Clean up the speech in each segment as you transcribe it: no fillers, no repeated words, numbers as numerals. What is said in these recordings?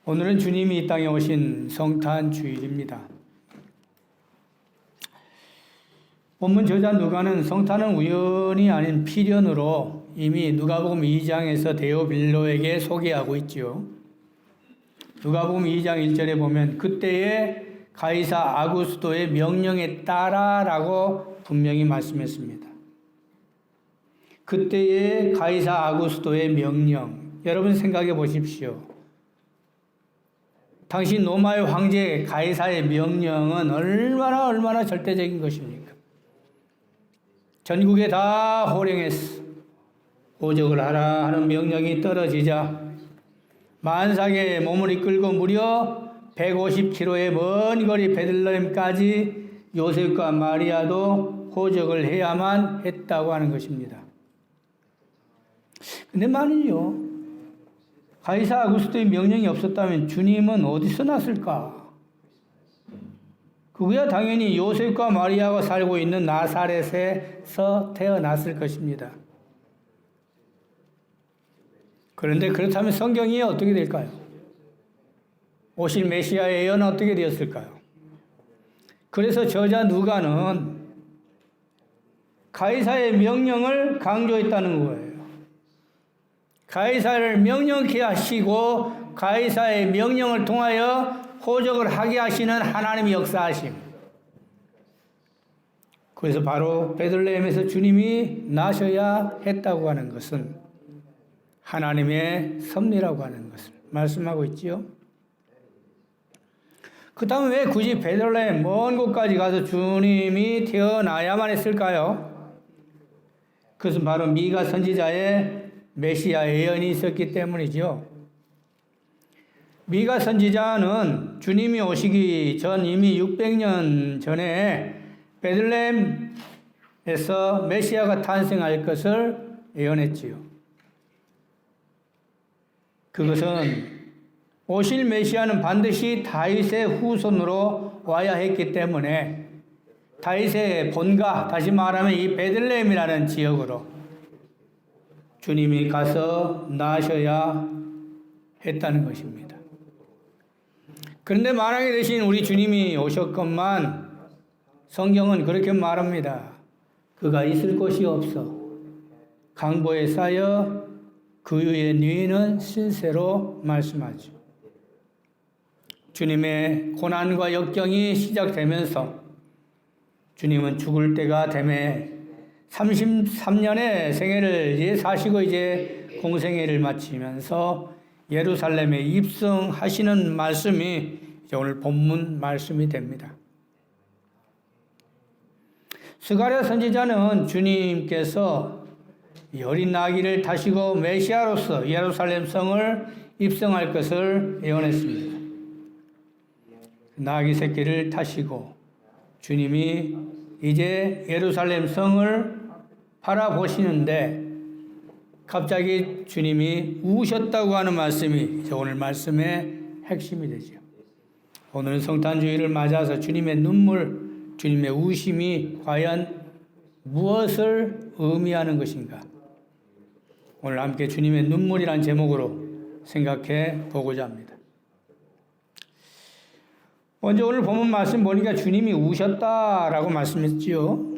오늘은 주님이 이 땅에 오신 성탄 주일입니다. 본문 저자 누가는 성탄은 우연이 아닌 필연으로 이미 누가복음 2장에서 데오빌로에게 소개하고 있지요. 누가복음 2장 1절에 보면 그때에 가이사 아구스도의 명령에 따라라고 분명히 말씀했습니다. 그때에 가이사 아구스도의 명령, 여러분 생각해 보십시오. 당시 로마의 황제 가이사의 명령은 얼마나 절대적인 것입니까? 전국에 다 호령했어. 호적을 하라 하는 명령이 떨어지자 만삭에 몸을 이끌고 무려 150km의 먼 거리 베들레헴까지 요셉과 마리아도 호적을 해야만 했다고 하는 것입니다. 근데 만일요, 가이사 아구스도의 명령이 없었다면 주님은 어디서 났을까? 그거야 당연히 요셉과 마리아가 살고 있는 나사렛에서 태어났을 것입니다. 그런데 그렇다면 성경이 어떻게 될까요? 오실 메시아의 예언은 어떻게 되었을까요? 그래서 저자 누가는 가이사의 명령을 강조했다는 거예요. 가이사를 명령케 하시고 가이사의 명령을 통하여 호적을 하게 하시는 하나님의 역사하심. 그래서 바로 베들레헴에서 주님이 나셔야 했다고 하는 것은 하나님의 섭리라고 하는 것을 말씀하고 있지요. 그 다음에 왜 굳이 베들레헴 먼 곳까지 가서 주님이 태어나야만 했을까요? 그것은 바로 미가 선지자의 메시아 예언이 있었기 때문이죠. 미가 선지자는 주님이 오시기 전 이미 600년 전에 베들레헴에서 메시아가 탄생할 것을 예언했지요. 그것은 오실 메시아는 반드시 다윗의 후손으로 와야 했기 때문에 다윗의 본가, 다시 말하면 이 베들레헴이라는 지역으로 주님이 가서 나셔야 했다는 것입니다. 그런데 만왕이 되신 우리 주님이 오셨건만 성경은 그렇게 말합니다. 그가 있을 곳이 없어 강보에 쌓여 그 위에 누이는 신세로 말씀하죠. 주님의 고난과 역경이 시작되면서 주님은 죽을 때가 되매 33년의 생애를 사시고 이제 공생애를 마치면서 예루살렘에 입성하시는 말씀이 이제 오늘 본문 말씀이 됩니다. 스가랴 선지자는 주님께서 어린 나귀를 타시고 메시아로서 예루살렘 성을 입성할 것을 예언했습니다. 나귀 새끼를 타시고 주님이 이제 예루살렘 성을 바라보시는데 갑자기 주님이 우셨다고 하는 말씀이 이제 오늘 말씀의 핵심이 되죠. 오늘은 성탄주의를 맞아서 주님의 눈물, 주님의 우심이 과연 무엇을 의미하는 것인가? 오늘 함께 주님의 눈물이란 제목으로 생각해 보고자 합니다. 먼저 오늘 본문 말씀 보니까 주님이 우셨다라고 말씀했지요.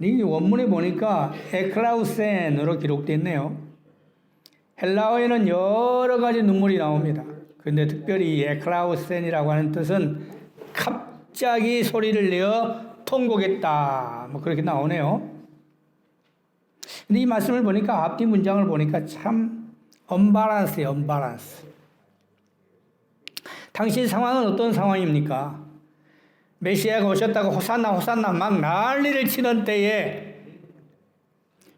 이 원문에 보니까 에클라우센으로 기록되어 있네요. 헬라어에는 여러 가지 눈물이 나옵니다. 그런데 특별히 이 에클라우센이라고 하는 뜻은 갑자기 소리를 내어 통곡했다, 뭐 그렇게 나오네요. 근데 이 말씀을 보니까 앞뒤 문장을 보니까 참 언밸런스예요, 언밸런스. 당시 상황은 어떤 상황입니까? 메시아가 오셨다고 호산나 호산나 막 난리를 치는 때에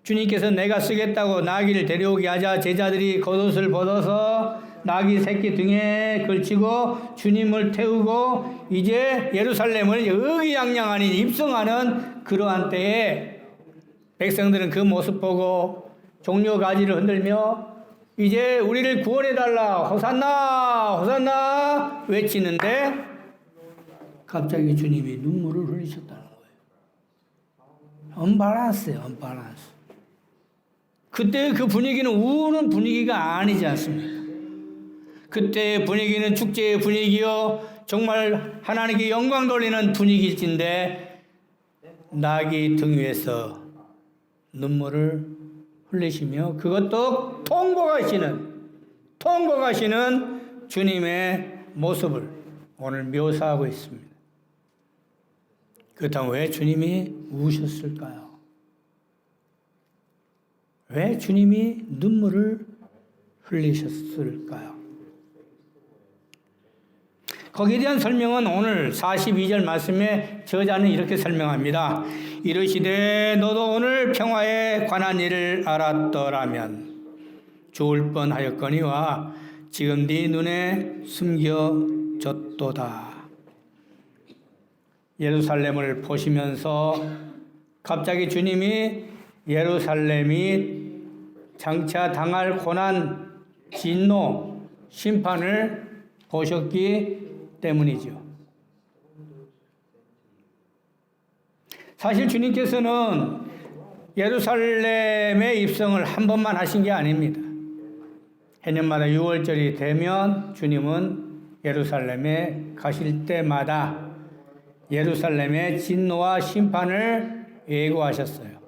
주님께서 내가 쓰겠다고 나귀를 데려오게 하자 제자들이 겉옷을 벗어서 나귀 새끼 등에 걸치고 주님을 태우고 이제 예루살렘을 의기양양하니 입성하는 그러한 때에 백성들은 그 모습 보고 종려 가지를 흔들며 이제 우리를 구원해달라 호산나 호산나 외치는데 갑자기 주님이 눈물을 흘리셨다는 거예요. 언밸런스예요, 언밸런스. 그때 그 분위기는 우는 분위기가 아니지 않습니까? 그때의 분위기는 축제의 분위기요. 정말 하나님께 영광 돌리는 분위기일진데 나귀 등 위에서 눈물을 흘리시며 그것도 통곡하시는 주님의 모습을 오늘 묘사하고 있습니다. 그렇다면 왜 주님이 우셨을까요? 왜 주님이 눈물을 흘리셨을까요? 거기에 대한 설명은 오늘 42절 말씀에 저자는 이렇게 설명합니다. 이르시되 너도 오늘 평화에 관한 일을 알았더라면 좋을 뻔하였거니와 지금 네 눈에 숨겨졌도다. 예루살렘을 보시면서 갑자기 주님이 예루살렘이 장차 당할 고난, 진노, 심판을 보셨기 때문이죠. 사실 주님께서는 예루살렘의 입성을 한 번만 하신 게 아닙니다. 해년마다 6월절이 되면 주님은 예루살렘에 가실 때마다 예루살렘의 진노와 심판을 예고하셨어요.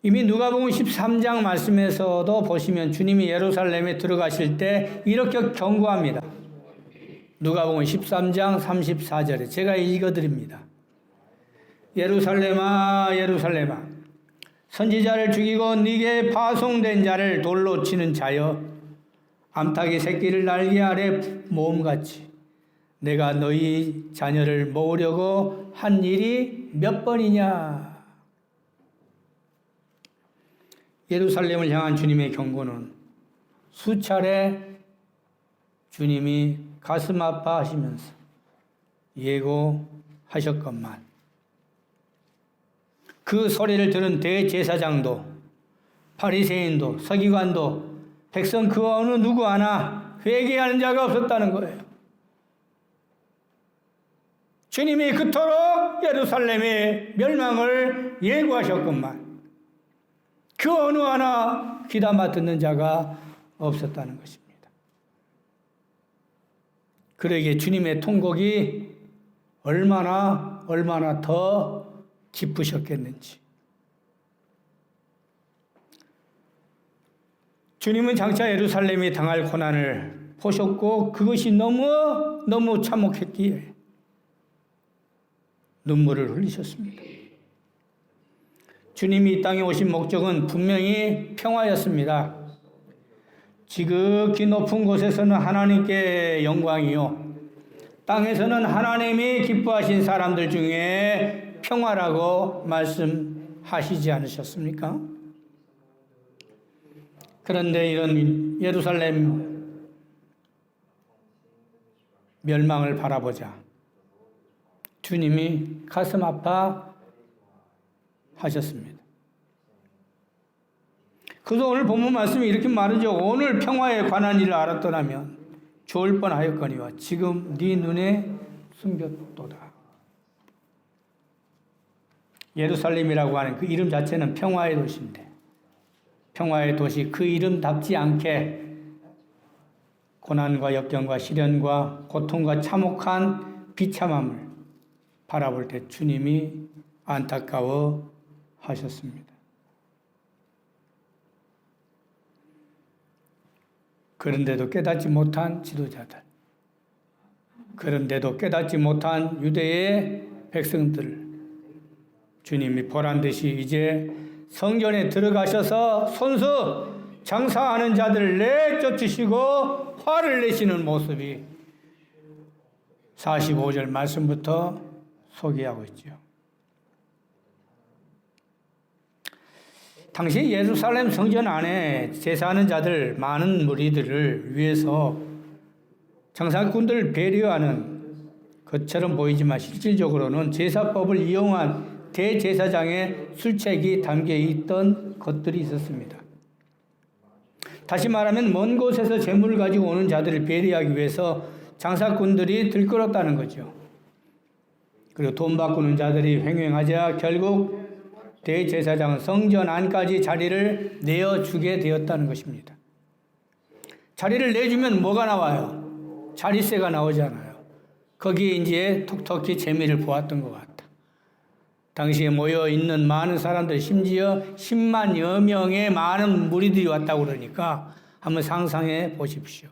이미 누가복음 13장 말씀에서도 보시면 주님이 예루살렘에 들어가실 때 이렇게 경고합니다. 누가복음 13장 34절에 제가 읽어드립니다. 예루살렘아 예루살렘아 선지자를 죽이고 네게 파송된 자를 돌로 치는 자여 암탉이 새끼를 날개 아래 모음같이 내가 너희 자녀를 모으려고 한 일이 몇 번이냐. 예루살렘을 향한 주님의 경고는 수차례 주님이 가슴 아파하시면서 예고하셨건만 그 소리를 들은 대제사장도 바리새인도 서기관도 백성 그 어느 누구 하나 회개하는 자가 없었다는 거예요. 주님이 그토록 예루살렘의 멸망을 예고하셨건만 그 어느 하나 귀담아 듣는 자가 없었다는 것입니다. 그러기에 주님의 통곡이 얼마나 더 기쁘셨겠는지. 주님은 장차 예루살렘이 당할 고난을 보셨고 그것이 너무 참혹했기에 눈물을 흘리셨습니다. 주님이 이 땅에 오신 목적은 분명히 평화였습니다. 지극히 높은 곳에서는 하나님께 영광이요 땅에서는 하나님이 기뻐하신 사람들 중에 평화라고 말씀하시지 않으셨습니까? 그런데 이런 예루살렘 멸망을 바라보자 주님이 가슴 아파 하셨습니다. 그래서 오늘 본문 말씀이 이렇게 말하죠. 오늘 평화에 관한 일을 알았더라면 좋을 뻔하였거니와 지금 네 눈에 숨겼도다. 예루살렘이라고 하는 그 이름 자체는 평화의 도시인데 평화의 도시 그 이름답지 않게 고난과 역경과 시련과 고통과 참혹한 비참함을 바라볼 때 주님이 안타까워 하셨습니다. 그런데도 깨닫지 못한 지도자들, 그런데도 깨닫지 못한 유대의 백성들을 주님이 보란 듯이 이제 성전에 들어가셔서 손수 장사하는 자들을 내쫓으시고 화를 내시는 모습이 45절 말씀부터 소개하고 있죠. 당시 예루살렘 성전 안에 제사하는 자들 많은 무리들을 위해서 장사꾼들을 배려하는 것처럼 보이지만 실질적으로는 제사법을 이용한 대제사장의 술책이 담겨 있던 것들이 있었습니다. 다시 말하면 먼 곳에서 재물을 가지고 오는 자들을 배려하기 위해서 장사꾼들이 들끓었다는 거죠. 그리고 돈 바꾸는 자들이 횡행하자 결국 대제사장은 성전 안까지 자리를 내어주게 되었다는 것입니다. 자리를 내주면 뭐가 나와요? 자릿세가 나오잖아요. 거기에 이제 톡톡히 재미를 보았던 것 같다. 당시에 모여 있는 많은 사람들, 심지어 10만여 명의 많은 무리들이 왔다고 그러니까 한번 상상해 보십시오.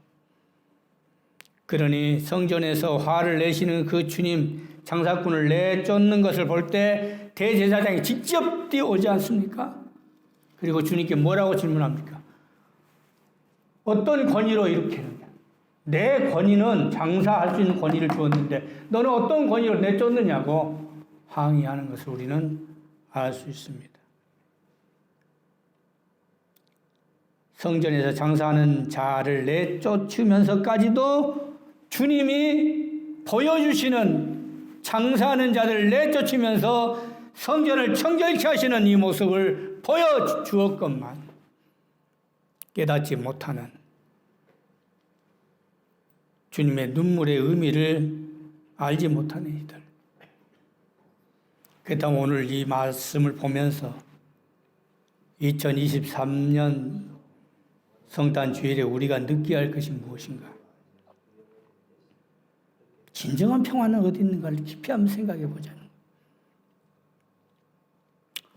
그러니 성전에서 화를 내시는 그 주님, 장사꾼을 내쫓는 것을 볼 때 대제사장이 직접 뛰어오지 않습니까? 그리고 주님께 뭐라고 질문합니까? 어떤 권위로 이렇게 했느냐? 내 권위는 장사할 수 있는 권위를 주었는데 너는 어떤 권위로 내쫓느냐고 항의하는 것을 우리는 알 수 있습니다. 성전에서 장사하는 자를 내쫓으면서까지도 주님이 보여주시는 장사하는 자들을 내쫓으면서 성전을 청결케 하시는 이 모습을 보여주었건만 깨닫지 못하는 주님의 눈물의 의미를 알지 못하는 이들. 그렇다면 오늘 이 말씀을 보면서 2023년 성탄 주일에 우리가 느껴야 할 것이 무엇인가? 진정한 평화는 어디 있는가를 깊이 한번 생각해 보자는 거예요.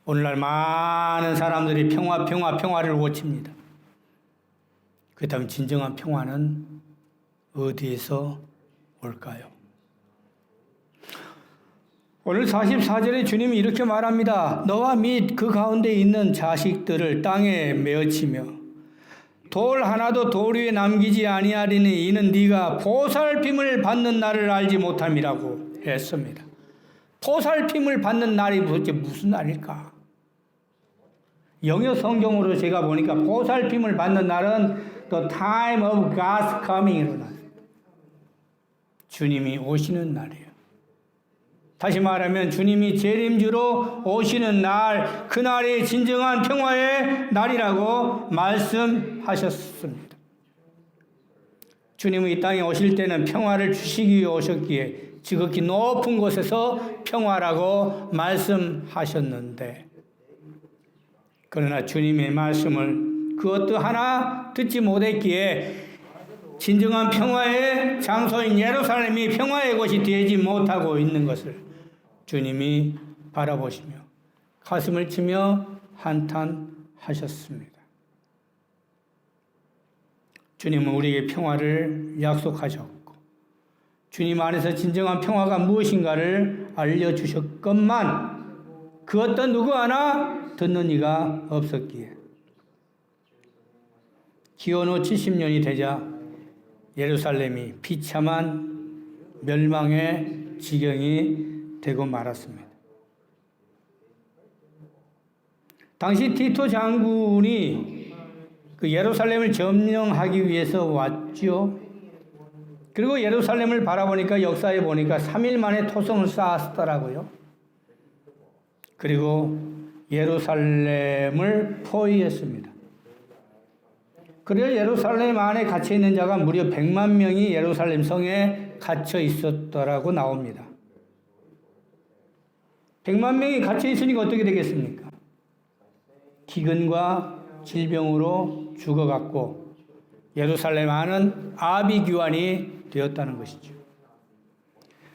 오늘날 많은 사람들이 평화를 외칩니다. 그렇다면 진정한 평화는 어디에서 올까요? 오늘 44절에 주님이 이렇게 말합니다. 너와 및 그 가운데 있는 자식들을 땅에 메어치며 돌 하나도 돌 위에 남기지 아니하리니 이는 네가 보살핌을 받는 날을 알지 못함이라고 했습니다. 보살핌을 받는 날이 도대체 무슨 날일까? 영어 성경으로 제가 보니까 보살핌을 받는 날은 The time of God's coming이로 나와요. 주님이 오시는 날이에요. 다시 말하면 주님이 재림주로 오시는 날, 그날이 진정한 평화의 날이라고 말씀하셨습니다. 주님이 이 땅에 오실 때는 평화를 주시기 위해 오셨기에 지극히 높은 곳에서 평화라고 말씀하셨는데, 그러나 주님의 말씀을 그것도 하나 듣지 못했기에 진정한 평화의 장소인 예루살렘이 평화의 곳이 되지 못하고 있는 것을 주님이 바라보시며 가슴을 치며 한탄하셨습니다. 주님은 우리에게 평화를 약속하셨고 주님 안에서 진정한 평화가 무엇인가를 알려주셨건만 그 어떤 누구 하나 듣는 이가 없었기에 기원 후 70년이 되자 예루살렘이 비참한 멸망의 지경이 되고 말았습니다. 당시 티토 장군이 그 예루살렘을 점령하기 위해서 왔죠. 그리고 예루살렘을 바라보니까 역사에 보니까 3일 만에 토성을 쌓았더라고요. 그리고 예루살렘을 포위했습니다. 그래서 예루살렘 안에 갇혀 있는 자가 무려 100만 명이 예루살렘 성에 갇혀 있었더라고 나옵니다. 100만 명이 갇혀 있으니까 어떻게 되겠습니까? 기근과 질병으로 죽어갔고 예루살렘 안은 아비규환이 되었다는 것이죠.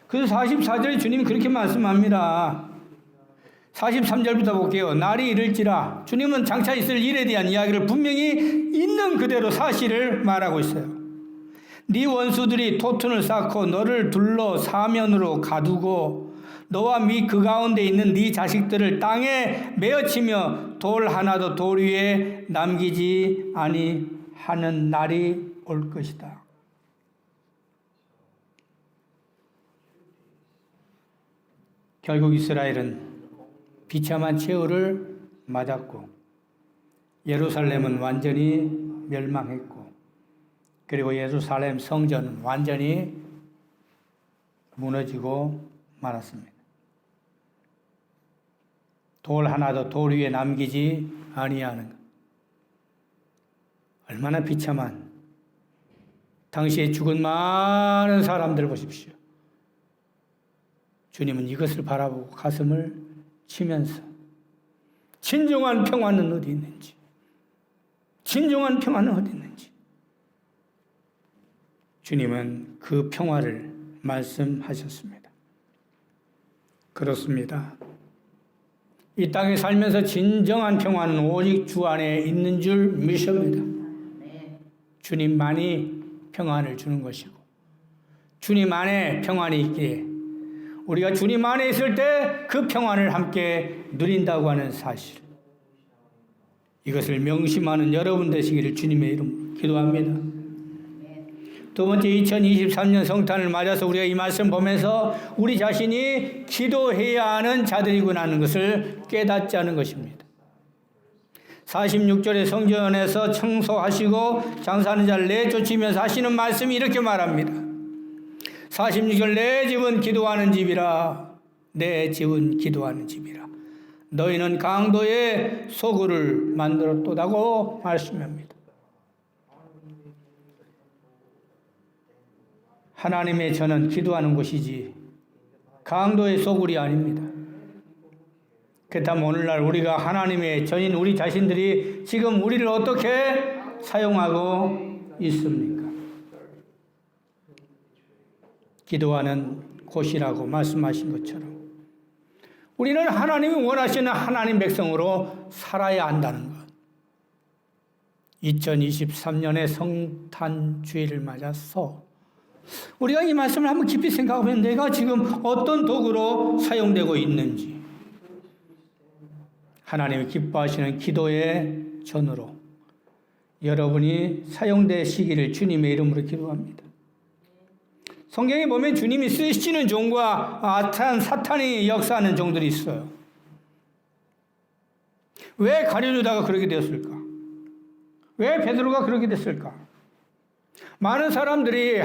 그래서 44절에 주님이 그렇게 말씀합니다. 43절부터 볼게요. 날이 이를지라. 주님은 장차 있을 일에 대한 이야기를 분명히 있는 그대로 사실을 말하고 있어요. 네 원수들이 토둔을 쌓고 너를 둘러 사면으로 가두고 너와 및 그 가운데 있는 네 자식들을 땅에 메어치며 돌 하나도 돌 위에 남기지 아니하는 날이 올 것이다. 결국 이스라엘은 비참한 최후를 맞았고 예루살렘은 완전히 멸망했고 그리고 예루살렘 성전은 완전히 무너지고 말았습니다. 돌 하나도 돌 위에 남기지 아니하는 것. 얼마나 비참한 당시에 죽은 많은 사람들 보십시오. 주님은 이것을 바라보고 가슴을 치면서 진정한 평화는 어디 있는지 진정한 평화는 어디 있는지 주님은 그 평화를 말씀하셨습니다. 그렇습니다. 이 땅에 살면서 진정한 평화는 오직 주 안에 있는 줄 믿습니다. 주님만이 평안을 주는 것이고 주님 안에 평안이 있기에 우리가 주님 안에 있을 때 그 평안을 함께 누린다고 하는 사실, 이것을 명심하는 여러분 되시기를 주님의 이름으로 기도합니다. 두 번째, 2023년 성탄을 맞아서 우리가 이 말씀 보면서 우리 자신이 기도해야 하는 자들이구나 하는 것을 깨닫지 않은 것입니다. 46절의 성전에서 청소하시고 장사하는 자를 내쫓으면서 하시는 말씀이 이렇게 말합니다. 46절, 내 집은 기도하는 집이라. 내 집은 기도하는 집이라. 너희는 강도의 소굴을 만들었도다고 말씀합니다. 하나님의 전은 기도하는 곳이지 강도의 소굴이 아닙니다. 그렇다면 오늘날 우리가 하나님의 전인 우리 자신들이 지금 우리를 어떻게 사용하고 있습니까? 기도하는 곳이라고 말씀하신 것처럼 우리는 하나님이 원하시는 하나님 백성으로 살아야 한다는 것. 2023년의 성탄주의를 맞아서 우리가 이 말씀을 한번 깊이 생각하면 내가 지금 어떤 도구로 사용되고 있는지, 하나님이 기뻐하시는 기도의 전으로 여러분이 사용되시기를 주님의 이름으로 기도합니다. 성경에 보면 주님이 쓰시는 종과 사탄이 역사하는 종들이 있어요. 왜 가룟유다가 그렇게 되었을까? 왜 베드로가 그렇게 됐을까? 많은 사람들이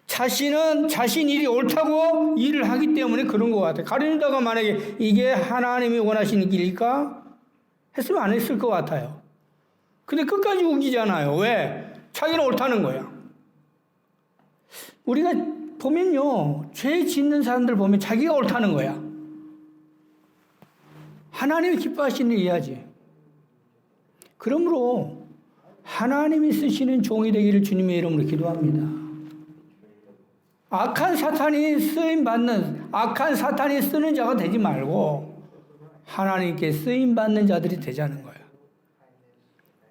자신은 자신 일이 옳다고 일을 하기 때문에 그런 것 같아요. 가룟유다가 만약에 이게 하나님이 원하시는 길일까? 했으면 안 했을 것 같아요. 근데 끝까지 우기잖아요. 왜? 자기는 옳다는 거야. 우리가 보면요, 죄 짓는 사람들 보면 자기가 옳다는 거야. 하나님이 기뻐하시는 일 해야지. 그러므로 하나님이 쓰시는 종이 되기를 주님의 이름으로 기도합니다. 악한 사탄이 쓰는 자가 되지 말고 하나님께 쓰임 받는 자들이 되자는 거야.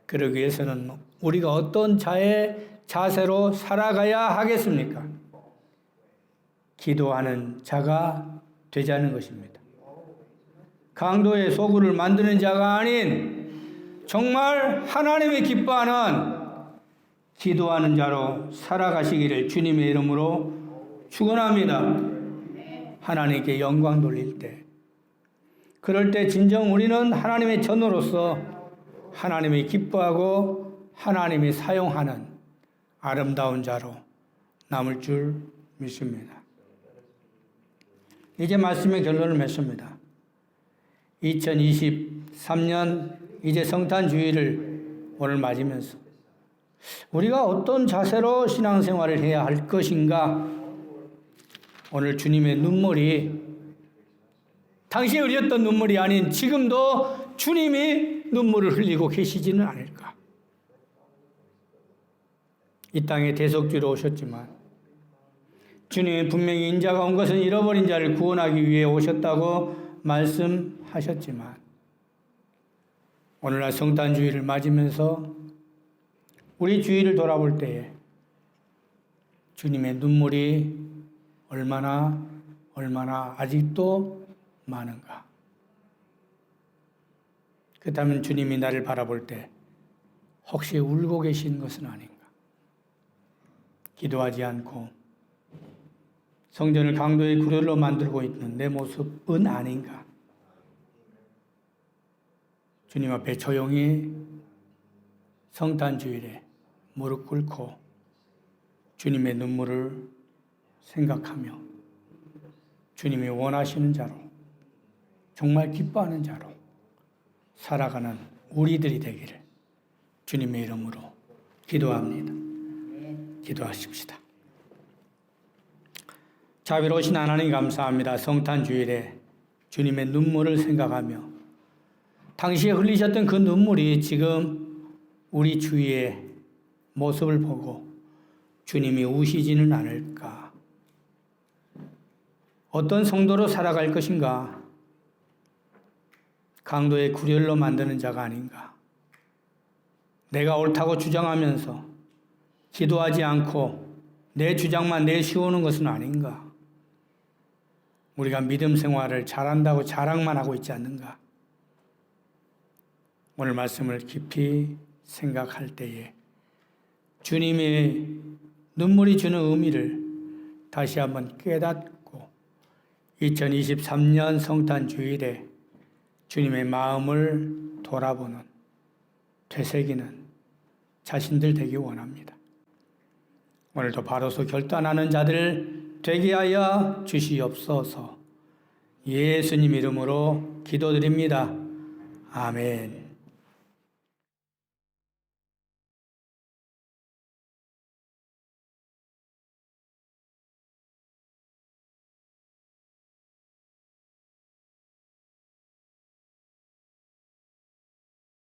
그러기 위해서는 우리가 어떤 자세로 살아가야 하겠습니까? 기도하는 자가 되자는 것입니다. 강도의 소굴을 만드는 자가 아닌 정말 하나님이 기뻐하는 기도하는 자로 살아가시기를 주님의 이름으로 축원합니다. 하나님께 영광 돌릴 때, 그럴 때 진정 우리는 하나님의 전으로서 하나님이 기뻐하고 하나님이 사용하는 아름다운 자로 남을 줄 믿습니다. 이제 말씀의 결론을 맺습니다. 2023년 이제 성탄주의를 오늘 맞으면서 우리가 어떤 자세로 신앙생활을 해야 할 것인가? 오늘 주님의 눈물이 당시에 흘렸던 눈물이 아닌 지금도 주님이 눈물을 흘리고 계시지는 않을까? 이 땅에 대속주로 오셨지만 주님은 분명히 인자가 온 것은 잃어버린 자를 구원하기 위해 오셨다고 말씀하셨지만 오늘날 성탄주의를 맞으면서 우리 주위를 돌아볼 때에 주님의 눈물이 얼마나 아직도 많은가? 그렇다면 주님이 나를 바라볼 때 혹시 울고 계신 것은 아닌가? 기도하지 않고 성전을 강도의 구렬로 만들고 있는 내 모습은 아닌가? 주님 앞에 조용히 성탄주일에 무릎 꿇고 주님의 눈물을 생각하며 주님이 원하시는 자로, 정말 기뻐하는 자로 살아가는 우리들이 되기를 주님의 이름으로 기도합니다. 기도하십시다. 자비로우신 하나님 감사합니다. 성탄주일에 주님의 눈물을 생각하며 당시에 흘리셨던 그 눈물이 지금 우리 주위의 모습을 보고 주님이 우시지는 않을까? 어떤 성도로 살아갈 것인가? 강도의 구렬로 만드는 자가 아닌가? 내가 옳다고 주장하면서 기도하지 않고 내 주장만 내세우는 것은 아닌가? 우리가 믿음 생활을 잘한다고 자랑만 하고 있지 않는가? 오늘 말씀을 깊이 생각할 때에 주님의 눈물이 주는 의미를 다시 한번 깨닫고 2023년 성탄 주일에 주님의 마음을 돌아보는, 되새기는 자신들 되기 원합니다. 오늘도 바로서 결단하는 자들 되게 하여 주시옵소서. 예수님 이름으로 기도드립니다. 아멘.